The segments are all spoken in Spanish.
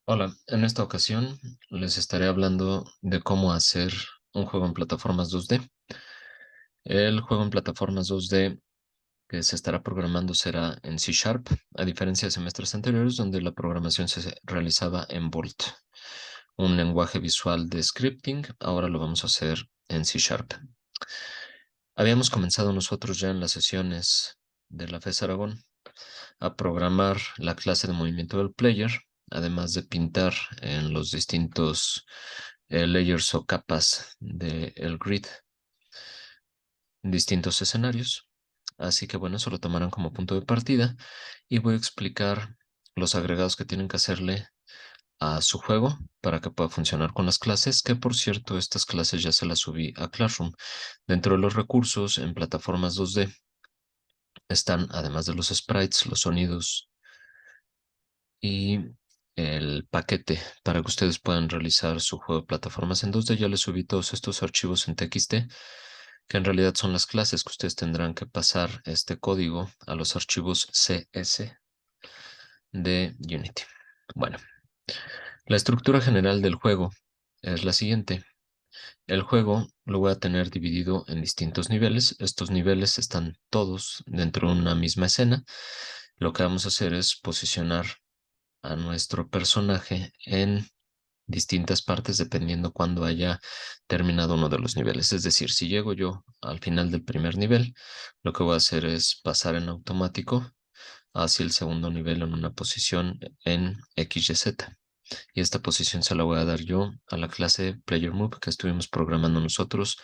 Hola, en esta ocasión les estaré hablando de cómo hacer un juego en plataformas 2D. El juego en plataformas 2D que se estará programando será en C Sharp, a diferencia de semestres anteriores donde la programación se realizaba en Bolt, un lenguaje visual de scripting. Ahora lo vamos a hacer en C Sharp. Habíamos comenzado nosotros ya en las sesiones de la FES Aragón a programar la clase de movimiento del player, además de pintar en los distintos layers o capas del grid distintos escenarios. Así que bueno, eso lo tomarán como punto de partida y voy a explicar los agregados que tienen que hacerle a su juego para que pueda funcionar con las clases, que por cierto, estas clases ya se las subí a Classroom. Dentro de los recursos en plataformas 2D están, además de los sprites, los sonidos y el paquete para que ustedes puedan realizar su juego de plataformas en 2D. Ya les subí todos estos archivos en TXT, que en realidad son las clases que ustedes tendrán que pasar este código a los archivos CS de Unity. Bueno, la estructura general del juego es la siguiente. El juego lo voy a tener dividido en distintos niveles. Estos niveles están todos dentro de una misma escena. Lo que vamos a hacer es posicionar a nuestro personaje en distintas partes dependiendo cuando haya terminado uno de los niveles. Es decir, si llego yo al final del primer nivel, lo que voy a hacer es pasar en automático hacia el segundo nivel en una posición en XYZ. Y esta posición se la voy a dar yo a la clase Player Move que estuvimos programando nosotros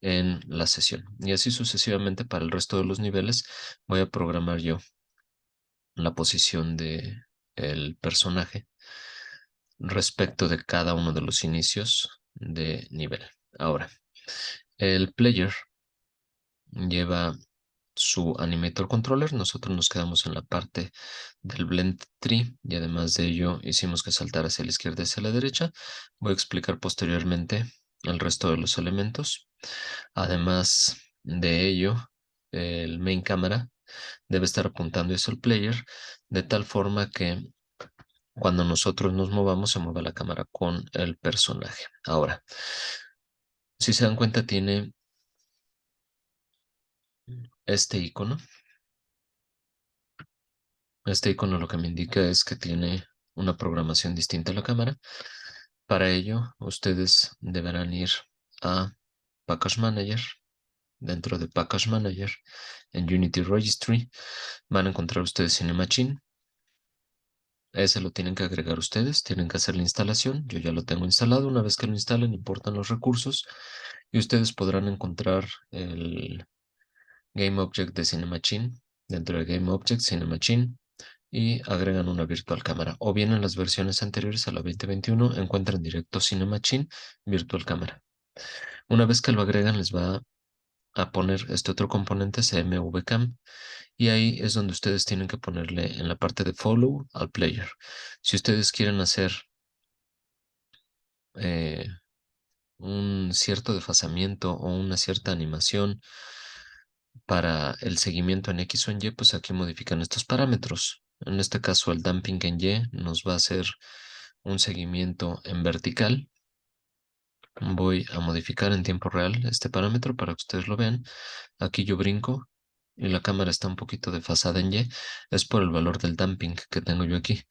en la sesión. Y así sucesivamente para el resto de los niveles voy a programar yo la posición de el personaje respecto de cada uno de los inicios de nivel. Ahora, el player lleva su animator controller. Nosotros nos quedamos en la parte del blend tree y además de ello hicimos que saltara hacia la izquierda y hacia la derecha. Voy a explicar posteriormente el resto de los elementos. Además de ello, el main camera debe estar apuntando hacia el player de tal forma que cuando nosotros nos movamos se mueva la cámara con el personaje. Ahora, si se dan cuenta, tiene este icono. Este icono lo que me indica es que tiene una programación distinta a la cámara. Para ello, ustedes deberán ir a Package Manager. Dentro de Package Manager, en Unity Registry, van a encontrar ustedes Cinemachine. Ese lo tienen que agregar ustedes, tienen que hacer la instalación. Yo ya lo tengo instalado. Una vez que lo instalen, importan los recursos y ustedes podrán encontrar el Game Object de Cinemachine. Dentro de Game Object, Cinemachine y agregan una virtual cámara. O bien en las versiones anteriores a la 2021 encuentran directo Cinemachine Virtual Cámara. Una vez que lo agregan, les va a poner este otro componente CMVCam y ahí es donde ustedes tienen que ponerle en la parte de follow al player. Si ustedes quieren hacer eh, un cierto desfasamiento o una cierta animación para el seguimiento en X o en Y, pues aquí modifican estos parámetros. En este caso, el damping en Y nos va a hacer un seguimiento en vertical. Voy a modificar en tiempo real este parámetro para que ustedes lo vean. Aquí yo brinco y la cámara está un poquito desfasada en Y. Es por el valor del damping que tengo yo aquí.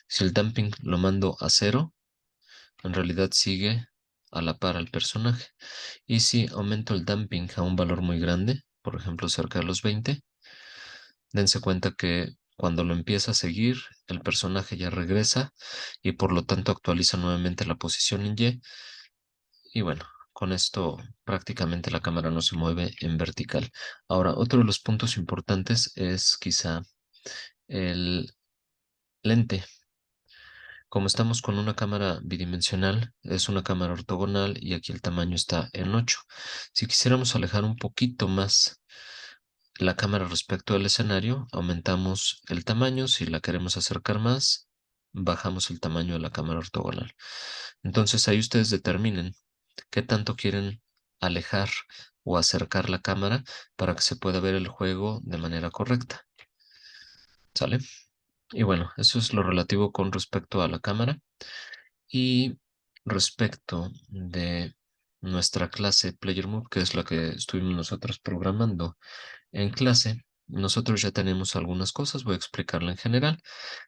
Si el damping lo mando a cero, en realidad sigue a la par al personaje. Y si aumento el damping a un valor muy grande, por ejemplo cerca de los 20, dense cuenta que cuando lo empieza a seguir, el personaje ya regresa y por lo tanto actualiza nuevamente la posición en Y. Y bueno, con esto prácticamente la cámara no se mueve en vertical. Ahora, otro de los puntos importantes es quizá el lente. Como estamos con una cámara bidimensional, es una cámara ortogonal y aquí el tamaño está en 8. Si quisiéramos alejar un poquito más la cámara respecto al escenario, aumentamos el tamaño. Si la queremos acercar más, bajamos el tamaño de la cámara ortogonal. Entonces ahí ustedes determinen qué tanto quieren alejar o acercar la cámara para que se pueda ver el juego de manera correcta. ¿Sale? Y bueno, eso es lo relativo con respecto a la cámara. Y respecto de nuestra clase PlayerMove, que es la que estuvimos nosotros programando en clase, nosotros ya tenemos algunas cosas, voy a explicarla en general.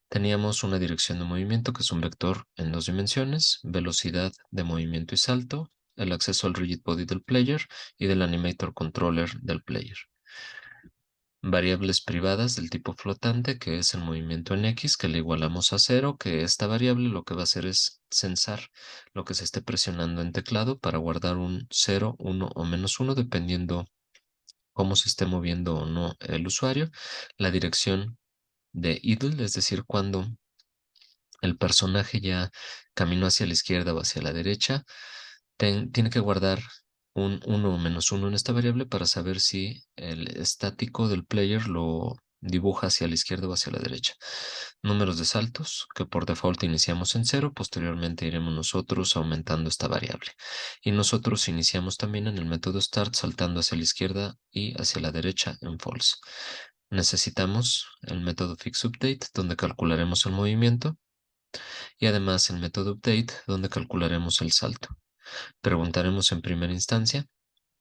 Teníamos una dirección de movimiento, que es un vector en dos dimensiones, velocidad de movimiento y salto, el acceso al rigid body del player y del animator controller del player. Variables privadas del tipo flotante, que es el movimiento en X, que le igualamos a cero, que esta variable lo que va a hacer es censar lo que se esté presionando en teclado para guardar un 0, 1 o -1, dependiendo cómo se esté moviendo o no el usuario. La dirección de idle, es decir, cuando el personaje ya caminó hacia la izquierda o hacia la derecha, tiene que guardar un 1 o -1 en esta variable para saber si el estático del player lo dibuja hacia la izquierda o hacia la derecha. Números de saltos, que por default iniciamos en cero, posteriormente iremos nosotros aumentando esta variable. Y nosotros iniciamos también en el método start saltando hacia la izquierda y hacia la derecha en false. Necesitamos el método fixUpdate, donde calcularemos el movimiento, y además el método update, donde calcularemos el salto. Preguntaremos en primera instancia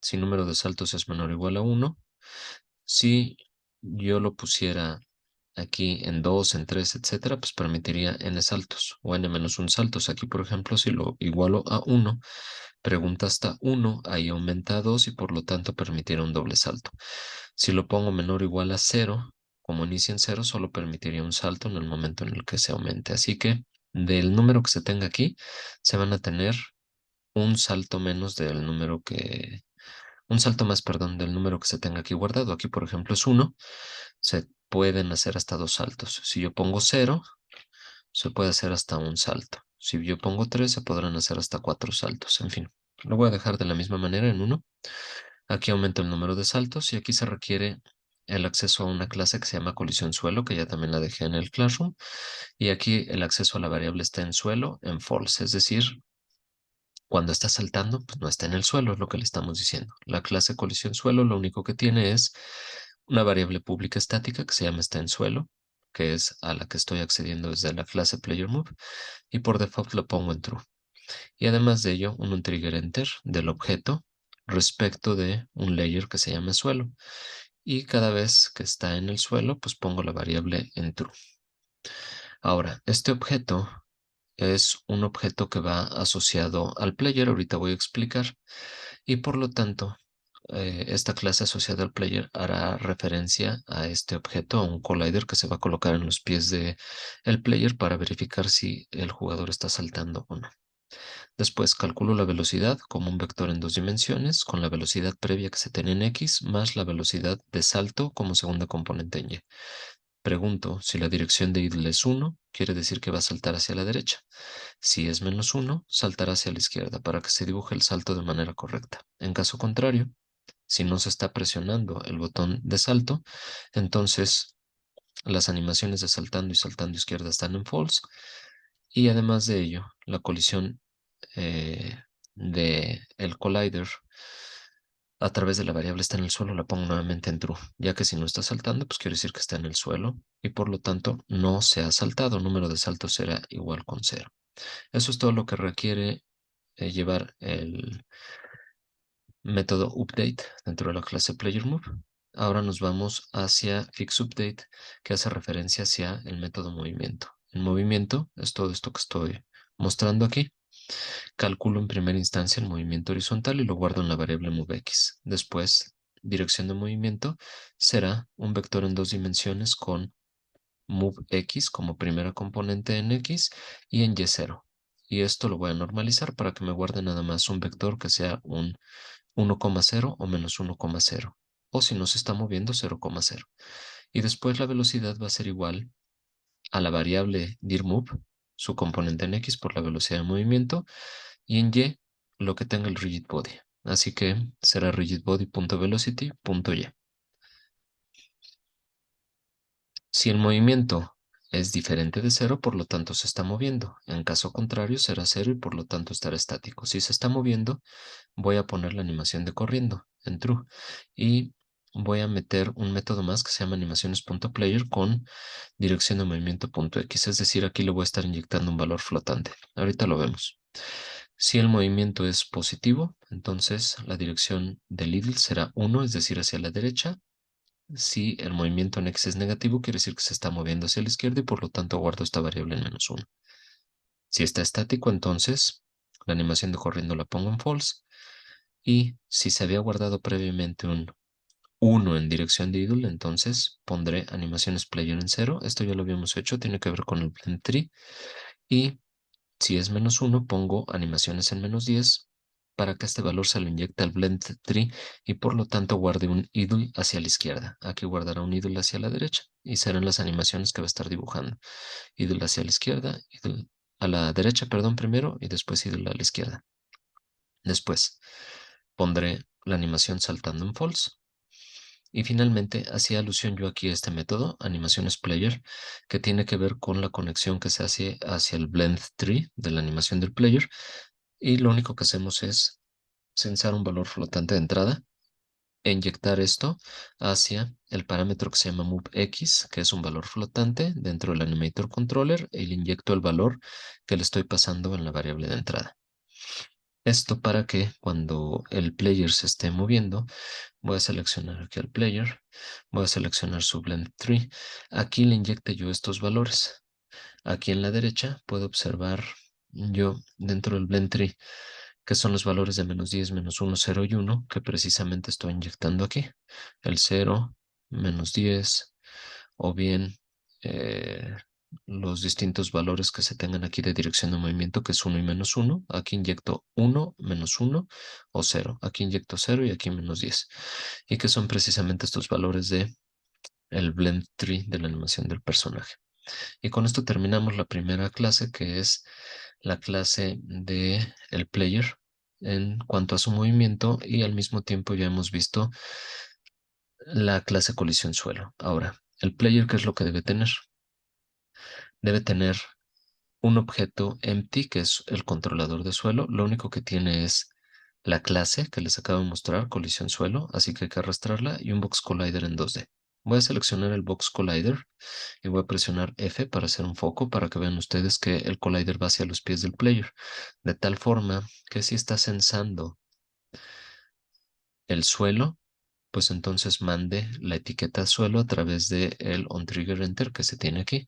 si número de saltos es menor o igual a 1. Si yo lo pusiera aquí en 2, en 3, etcétera, pues permitiría n saltos o n-1 saltos. Aquí, por ejemplo, si lo igualo a 1, pregunta hasta 1, ahí aumenta a 2 y por lo tanto permitirá un doble salto. Si lo pongo menor o igual a 0, como inicia en 0, solo permitiría un salto en el momento en el que se aumente. Así que del número que se tenga aquí, se van a tener un salto menos del número que, un salto más, perdón, del número que se tenga aquí guardado. Aquí, por ejemplo, es 1. Se pueden hacer hasta dos saltos. Si yo pongo 0, se puede hacer hasta un salto. Si yo pongo 3, se podrán hacer hasta 4 saltos. En fin, lo voy a dejar de la misma manera en 1. Aquí aumenta el número de saltos y aquí se requiere el acceso a una clase que se llama colisión suelo, que ya también la dejé en el Classroom. Y aquí el acceso a la variable está en suelo, en false, es decir, cuando está saltando, pues no está en el suelo, es lo que le estamos diciendo. La clase colisión suelo lo único que tiene es una variable pública estática que se llama está en suelo, que es a la que estoy accediendo desde la clase playerMove, y por default lo pongo en true. Y además de ello, un trigger enter del objeto respecto de un layer que se llama suelo. Y cada vez que está en el suelo, pues pongo la variable en true. Ahora, este objeto es un objeto que va asociado al player, ahorita voy a explicar, y por lo tanto, esta clase asociada al player hará referencia a este objeto, a un collider que se va a colocar en los pies de el player para verificar si el jugador está saltando o no. Después calculo la velocidad como un vector en dos dimensiones, con la velocidad previa que se tiene en X más la velocidad de salto como segunda componente en Y. Pregunto si la dirección de idle es 1, quiere decir que va a saltar hacia la derecha. Si es -1, saltará hacia la izquierda para que se dibuje el salto de manera correcta. En caso contrario, si no se está presionando el botón de salto, entonces las animaciones de saltando y saltando izquierda están en false. Y además de ello, la colisión de el collider a través de la variable está en el suelo, la pongo nuevamente en true, ya que si no está saltando, pues quiere decir que está en el suelo y por lo tanto no se ha saltado. El número de saltos será igual con 0. Eso es todo lo que requiere llevar el método update dentro de la clase playerMove. Ahora nos vamos hacia fixUpdate, que hace referencia hacia el método movimiento. El movimiento es todo esto que estoy mostrando aquí. Calculo en primera instancia el movimiento horizontal y lo guardo en la variable movex. Después, dirección de movimiento será un vector en dos dimensiones con movex como primera componente en x y en y0. Y esto lo voy a normalizar para que me guarde nada más un vector que sea un 1,0 o -1,0. O si no se está moviendo, 0,0. Y después la velocidad va a ser igual a la variable dirmove, su componente en x por la velocidad de movimiento, y en y lo que tenga el rigid body. Así que será rigidbody.velocity.y. Si el movimiento es diferente de cero, por lo tanto se está moviendo. En caso contrario, será cero y por lo tanto estará estático. Si se está moviendo, voy a poner la animación de corriendo en true. Y voy a meter un método más que se llama animaciones.player con dirección de movimiento.x. Es decir, aquí le voy a estar inyectando un valor flotante. Ahorita lo vemos. Si el movimiento es positivo, entonces la dirección del idle será 1, es decir, hacia la derecha. Si el movimiento en x es negativo, quiere decir que se está moviendo hacia la izquierda y por lo tanto guardo esta variable en -1. Si está estático, entonces la animación de corriendo la pongo en false. Y si se había guardado previamente un 1 en dirección de idle, entonces pondré animaciones player en 0. Esto ya lo habíamos hecho, tiene que ver con el blend tree. Y si es -1, pongo animaciones en -10 para que este valor se lo inyecte al blend tree y por lo tanto guarde un idle hacia la izquierda. Aquí guardará un idle hacia la derecha y serán las animaciones que va a estar dibujando. Idle hacia la izquierda, idle a la derecha, perdón, primero y después idle a la izquierda. Después pondré la animación saltando en false. Y finalmente hacía alusión yo aquí a este método, animaciones player, que tiene que ver con la conexión que se hace hacia el blend tree de la animación del player. Y lo único que hacemos es censar un valor flotante de entrada e inyectar esto hacia el parámetro que se llama moveX, que es un valor flotante dentro del animator controller, y le inyecto el valor que le estoy pasando en la variable de entrada. Esto para que cuando el player se esté moviendo, voy a seleccionar aquí al player, voy a seleccionar su blend tree. Aquí le inyecte yo estos valores. Aquí en la derecha puedo observar yo dentro del blend tree que son los valores de -10, -1, 0 y 1 que precisamente estoy inyectando aquí. El 0, -10 o bien eh, los distintos valores que se tengan aquí de dirección de movimiento, que es 1 y -1. Aquí inyecto 1, -1 o 0. Aquí inyecto 0 y aquí -10. Y que son precisamente estos valores de el blend tree de la animación del personaje. Y con esto terminamos la primera clase, que es la clase de el player en cuanto a su movimiento, y al mismo tiempo ya hemos visto la clase colisión suelo. Ahora, el player, ¿qué es lo que debe tener? Debe tener un objeto empty, que es el controlador de suelo. Lo único que tiene es la clase que les acabo de mostrar, colisión suelo, así que hay que arrastrarla, y un box collider en 2D. Voy a seleccionar el box collider y voy a presionar F para hacer un foco para que vean ustedes que el collider va hacia los pies del player, de tal forma que si está sensando el suelo, pues entonces mande la etiqueta suelo a través de el onTriggerEnter que se tiene aquí.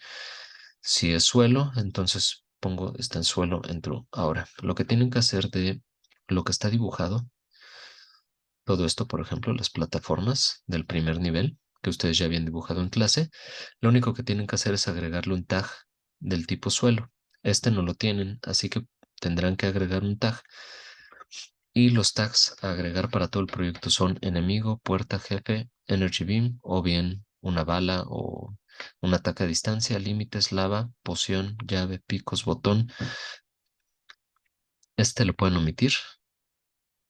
Si es suelo, entonces pongo está en suelo en true. Ahora, lo que tienen que hacer de lo que está dibujado, todo esto, por ejemplo, las plataformas del primer nivel que ustedes ya habían dibujado en clase, lo único que tienen que hacer es agregarle un tag del tipo suelo. Este no lo tienen, así que tendrán que agregar un tag. Y los tags a agregar para todo el proyecto son enemigo, puerta, jefe, energy beam o bien una bala o un ataque a distancia, límites, lava, poción, llave, picos, botón. Este lo pueden omitir.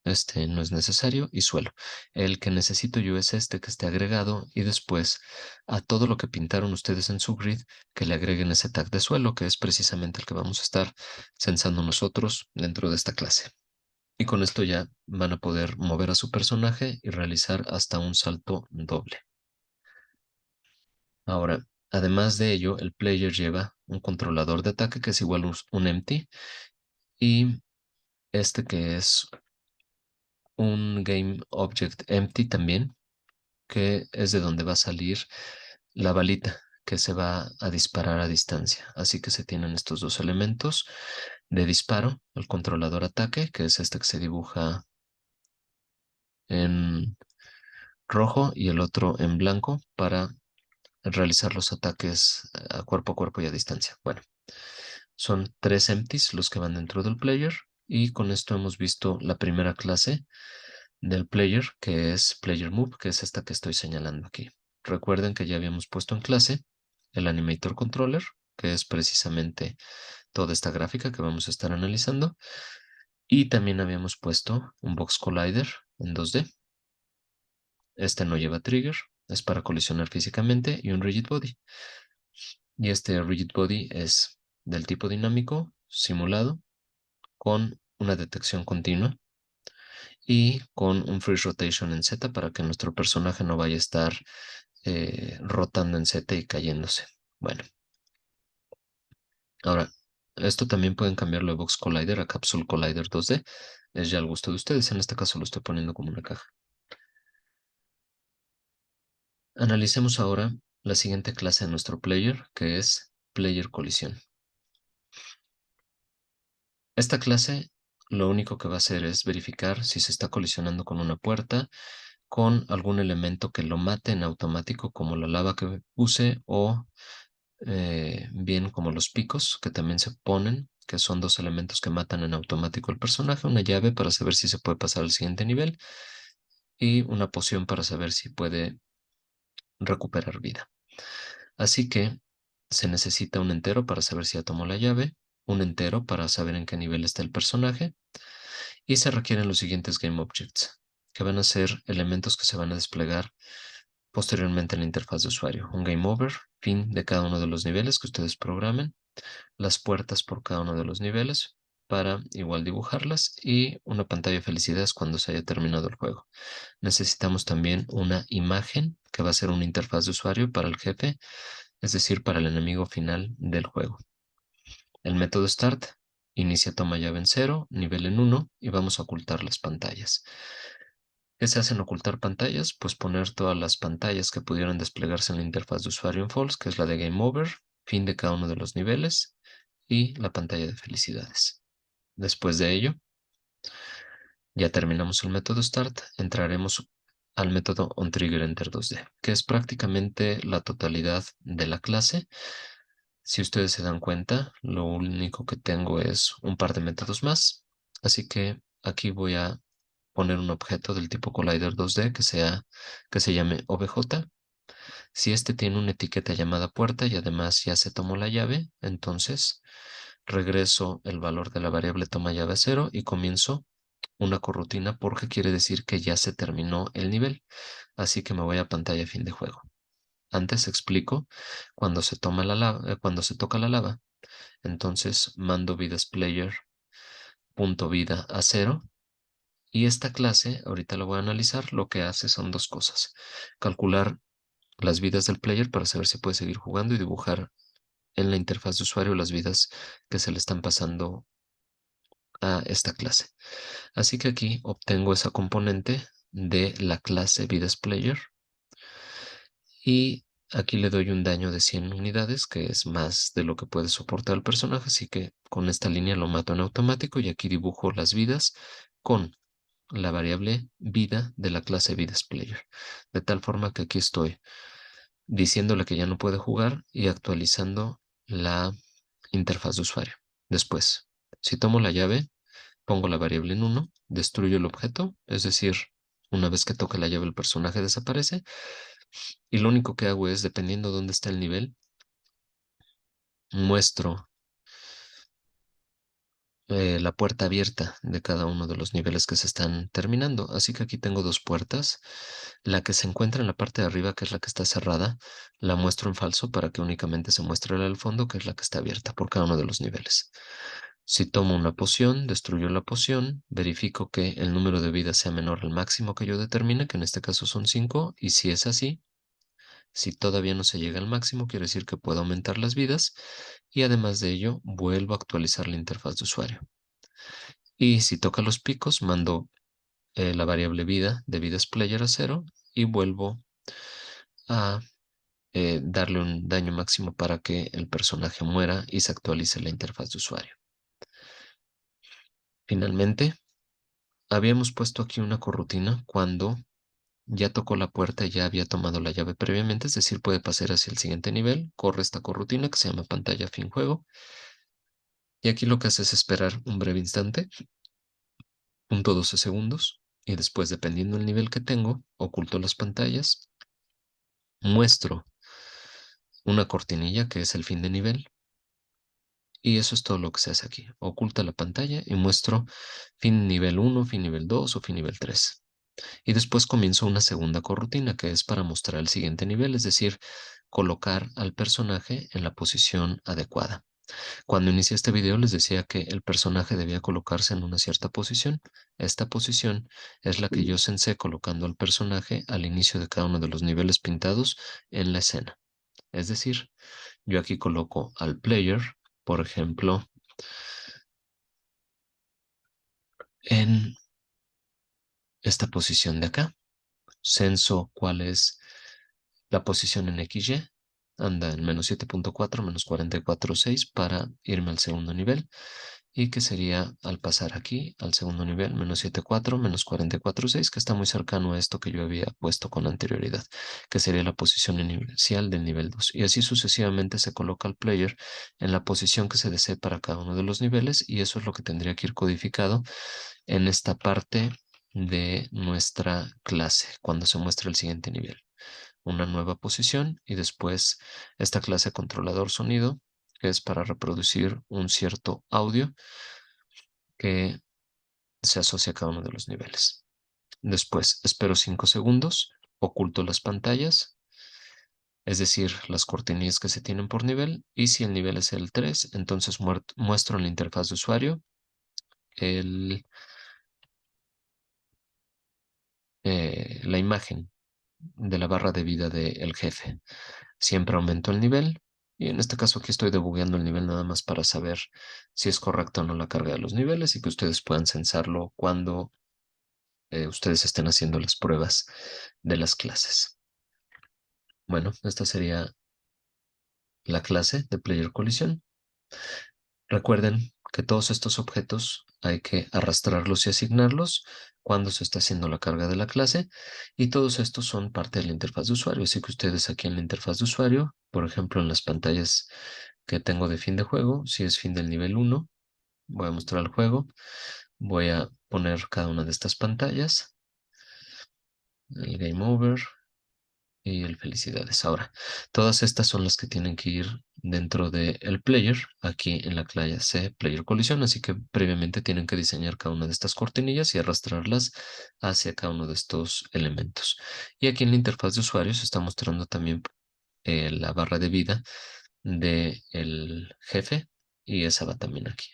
Este no es necesario y suelo. El que necesito yo es este que esté agregado y después a todo lo que pintaron ustedes en su grid que le agreguen ese tag de suelo que es precisamente el que vamos a estar censando nosotros dentro de esta clase. Y con esto ya van a poder mover a su personaje y realizar hasta un salto doble. Ahora, además de ello, el player lleva un controlador de ataque que es igual a un empty y este que es un game object empty también, que es de donde va a salir la balita que se va a disparar a distancia. Así que se tienen estos dos elementos de disparo, el controlador ataque, que es este que se dibuja en rojo y el otro en blanco para realizar los ataques a cuerpo y a distancia. Bueno, son tres empties los que van dentro del player y con esto hemos visto la primera clase del player, que es player move, que es esta que estoy señalando aquí. Recuerden que ya habíamos puesto en clase el animator controller, que es precisamente toda esta gráfica que vamos a estar analizando, y también habíamos puesto un box collider en 2D. Este no lleva trigger, es para colisionar físicamente, y un rigid body. Y este rigid body es del tipo dinámico, simulado, con una detección continua y con un freeze rotation en Z para que nuestro personaje no vaya a estar rotando en Z y cayéndose. Bueno, ahora, esto también pueden cambiarlo de Box Collider a Capsule Collider 2D. Es ya al gusto de ustedes. En este caso lo estoy poniendo como una caja. Analicemos ahora la siguiente clase de nuestro player, que es Player Colisión. Esta clase lo único que va a hacer es verificar si se está colisionando con una puerta, con algún elemento que lo mate en automático, como la lava que puse, o bien como los picos que también se ponen, que son dos elementos que matan en automático al personaje, una llave para saber si se puede pasar al siguiente nivel y una poción para saber si puede recuperar vida. Así que se necesita un entero para saber si ya tomó la llave, un entero para saber en qué nivel está el personaje, y se requieren los siguientes Game Objects, que van a ser elementos que se van a desplegar posteriormente en la interfaz de usuario. Un Game Over, fin de cada uno de los niveles que ustedes programen, las puertas por cada uno de los niveles para igual dibujarlas y una pantalla de felicidades cuando se haya terminado el juego. Necesitamos también una imagen que va a ser una interfaz de usuario para el jefe, es decir, para el enemigo final del juego. El método start inicia toma llave en 0, nivel en 1 y vamos a ocultar las pantallas. ¿Qué se hace en ocultar pantallas? Pues poner todas las pantallas que pudieran desplegarse en la interfaz de usuario en false, que es la de Game Over, fin de cada uno de los niveles y la pantalla de felicidades. Después de ello, ya terminamos el método start, entraremos al método onTriggerEnter2D, que es prácticamente la totalidad de la clase. Si ustedes se dan cuenta, lo único que tengo es un par de métodos más, así que aquí voy a poner un objeto del tipo Collider 2D que se llame OBJ. Si este tiene una etiqueta llamada puerta y además ya se tomó la llave, entonces regreso el valor de la variable toma llave a 0 y comienzo una corrutina porque quiere decir que ya se terminó el nivel. Así que me voy a pantalla fin de juego. Antes explico cuando se toma la lava, cuando se toca la lava, entonces mando vidasPlayer punto vida a 0 y esta clase, ahorita la voy a analizar, lo que hace son dos cosas. Calcular las vidas del player para saber si puede seguir jugando y dibujar en la interfaz de usuario las vidas que se le están pasando a esta clase. Así que aquí obtengo esa componente de la clase vidasPlayer y aquí le doy un daño de 100 unidades, que es más de lo que puede soportar el personaje, así que con esta línea lo mato en automático y aquí dibujo las vidas con la variable vida de la clase vidasPlayer. De tal forma que aquí estoy diciéndole que ya no puede jugar y actualizando la interfaz de usuario. Después, si tomo la llave, pongo la variable en 1, destruyo el objeto, es decir, una vez que toque la llave el personaje desaparece y lo único que hago es, dependiendo de dónde está el nivel, muestro la puerta abierta de cada uno de los niveles que se están terminando. Así que aquí tengo dos puertas. La que se encuentra en la parte de arriba, que es la que está cerrada, la muestro en falso para que únicamente se muestre la del fondo, que es la que está abierta por cada uno de los niveles. Si tomo una poción, destruyo la poción, verifico que el número de vidas sea menor al máximo que yo determine, que en este caso son 5, y si es así, si todavía no se llega al máximo, quiere decir que puedo aumentar las vidas, y además de ello, vuelvo a actualizar la interfaz de usuario. Y si toca los picos, mando la variable vida de vidasPlayer a 0 y vuelvo a darle un daño máximo para que el personaje muera y se actualice la interfaz de usuario. Finalmente, habíamos puesto aquí una corrutina cuando ya tocó la puerta y ya había tomado la llave previamente, es decir, puede pasar hacia el siguiente nivel, corre esta corrutina que se llama pantalla fin juego. Y aquí lo que hace es esperar un breve instante, punto 12 segundos, y después, dependiendo del nivel que tengo, oculto las pantallas, muestro una cortinilla que es el fin de nivel, y eso es todo lo que se hace aquí. Oculta la pantalla y muestro fin nivel 1, fin nivel 2 o fin nivel 3. Y después comienzo una segunda corrutina que es para mostrar el siguiente nivel, es decir, colocar al personaje en la posición adecuada. Cuando inicié este video les decía que el personaje debía colocarse en una cierta posición. Esta posición es la que yo sensé colocando al personaje al inicio de cada uno de los niveles pintados en la escena. Es decir, yo aquí coloco al player, por ejemplo, en esta posición de acá. Censo cuál es la posición en XY. Anda en -7.4, -44.6 para irme al segundo nivel. Y que sería al pasar aquí al segundo nivel, -7.4, -44.6, que está muy cercano a esto que yo había puesto con anterioridad, que sería la posición inicial del nivel 2. Y así sucesivamente se coloca al player en la posición que se desee para cada uno de los niveles, y eso es lo que tendría que ir codificado en esta parte de nuestra clase cuando se muestre el siguiente nivel. Una nueva posición y después esta clase controlador sonido, que es para reproducir un cierto audio que se asocia a cada uno de los niveles. Después espero 5 segundos, oculto las pantallas, es decir, las cortinillas que se tienen por nivel, y si el nivel es el 3, entonces muestro en la interfaz de usuario el, la imagen de la barra de vida del jefe. Siempre aumento el nivel y en este caso aquí estoy debugueando el nivel nada más para saber si es correcta o no la carga de los niveles y que ustedes puedan censarlo cuando ustedes estén haciendo las pruebas de las clases. Bueno, esta sería la clase de Player Collision. Recuerden que todos estos objetos hay que arrastrarlos y asignarlos cuando se está haciendo la carga de la clase, y todos estos son parte de la interfaz de usuario. Así que ustedes aquí en la interfaz de usuario, por ejemplo en las pantallas que tengo de fin de juego, si es fin del nivel 1, voy a mostrar el juego, voy a poner cada una de estas pantallas, el Game Over y el Felicidades. Ahora, todas estas son las que tienen que ir dentro del player, aquí en la clase Player Collision, así que previamente tienen que diseñar cada una de estas cortinillas y arrastrarlas hacia cada uno de estos elementos. Y aquí en la interfaz de usuario se está mostrando también la barra de vida del jefe, y esa va también aquí.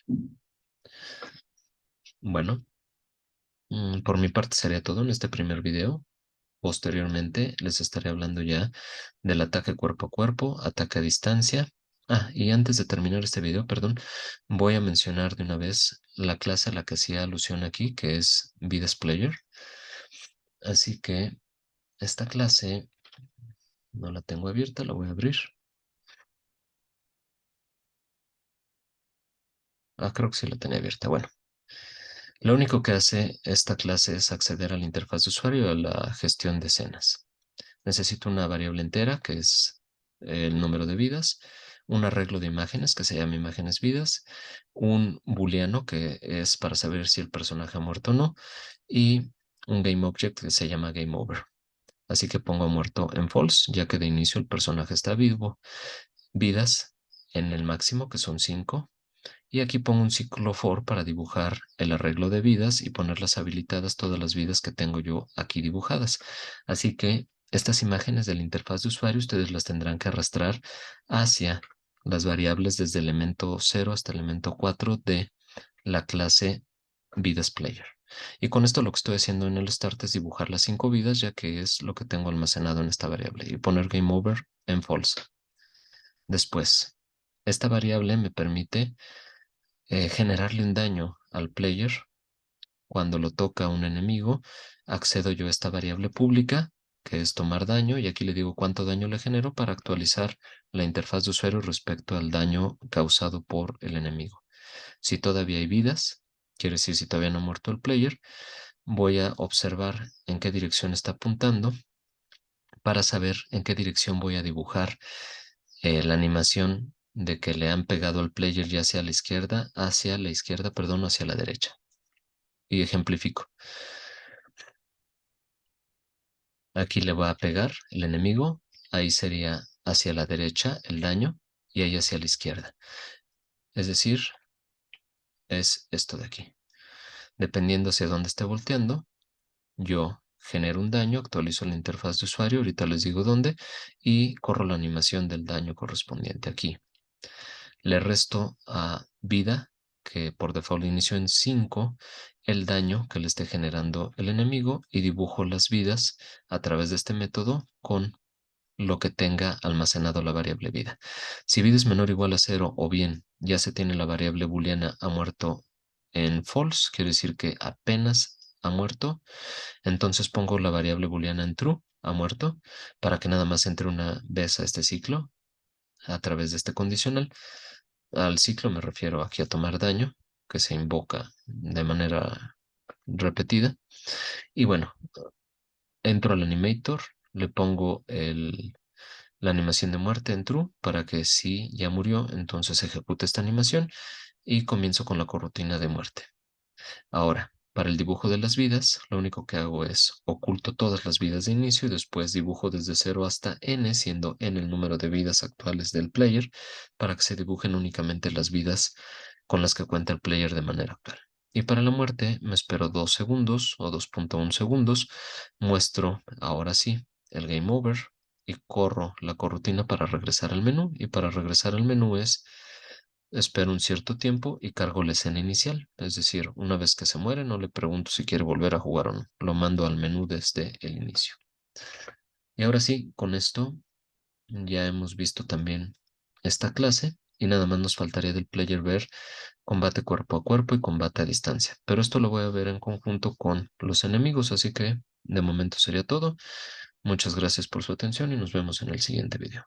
Bueno, por mi parte sería todo en este primer video. Posteriormente les estaré hablando ya del ataque cuerpo a cuerpo, ataque a distancia. Ah, y antes de terminar este video, perdón, voy a mencionar de una vez la clase a la que hacía alusión aquí, que es Vidas Player. Así que esta clase no la tengo abierta, la voy a abrir. Ah, creo que sí la tenía abierta. Bueno, lo único que hace esta clase es acceder a la interfaz de usuario y a la gestión de escenas. Necesito una variable entera, que es el número de vidas, un arreglo de imágenes, que se llama imágenes vidas, un booleano, que es para saber si el personaje ha muerto o no, y un game object que se llama game over. Así que pongo muerto en false, ya que de inicio el personaje está vivo. Vidas en el máximo, que son 5. Y aquí pongo un ciclo for para dibujar el arreglo de vidas y ponerlas habilitadas todas las vidas que tengo yo aquí dibujadas. Así que estas imágenes de la interfaz de usuario ustedes las tendrán que arrastrar hacia las variables desde el elemento 0 hasta el elemento 4 de la clase vidas player. Y con esto lo que estoy haciendo en el start es dibujar las 5 vidas, ya que es lo que tengo almacenado en esta variable, y poner game over en false. Después, esta variable me permite generarle un daño al player. Cuando lo toca un enemigo, accedo yo a esta variable pública, que es tomar daño, y aquí le digo cuánto daño le genero para actualizar la interfaz de usuario respecto al daño causado por el enemigo. Si todavía hay vidas, quiere decir si todavía no ha muerto el player, voy a observar en qué dirección está apuntando para saber en qué dirección voy a dibujar la animación de que le han pegado al player, ya sea hacia la izquierda, perdón, o hacia la derecha. Y ejemplifico. Aquí le va a pegar el enemigo, ahí sería hacia la derecha el daño y ahí hacia la izquierda. Es decir, es esto de aquí. Dependiendo hacia dónde esté volteando, yo genero un daño, actualizo la interfaz de usuario, ahorita les digo dónde, y corro la animación del daño correspondiente aquí. Le resto a vida, que por default inició en 5, el daño que le esté generando el enemigo y dibujo las vidas a través de este método con lo que tenga almacenado la variable vida. Si vida es menor o igual a 0 o bien ya se tiene la variable booleana ha muerto en false, quiere decir que apenas ha muerto, entonces pongo la variable booleana en true, ha muerto, para que nada más entre una vez a este ciclo a través de este condicional. Al ciclo me refiero aquí a tomar daño, que se invoca de manera repetida. Y bueno, entro al animator, le pongo la animación de muerte en true para que si ya murió, entonces ejecute esta animación y comienzo con la corrutina de muerte. Ahora, para el dibujo de las vidas, lo único que hago es oculto todas las vidas de inicio y después dibujo desde 0 hasta n, siendo n el número de vidas actuales del player, para que se dibujen únicamente las vidas con las que cuenta el player de manera actual. Y para la muerte me espero 2 segundos o 2.1 segundos, muestro ahora sí el game over y corro la corrutina para regresar al menú. Y para regresar al menú es espero un cierto tiempo y cargo la escena inicial. Es decir, una vez que se muere, no le pregunto si quiere volver a jugar o no. Lo mando al menú desde el inicio. Y ahora sí, con esto ya hemos visto también esta clase y nada más nos faltaría del player ver combate cuerpo a cuerpo y combate a distancia. Pero esto lo voy a ver en conjunto con los enemigos, así que de momento sería todo. Muchas gracias por su atención y nos vemos en el siguiente video.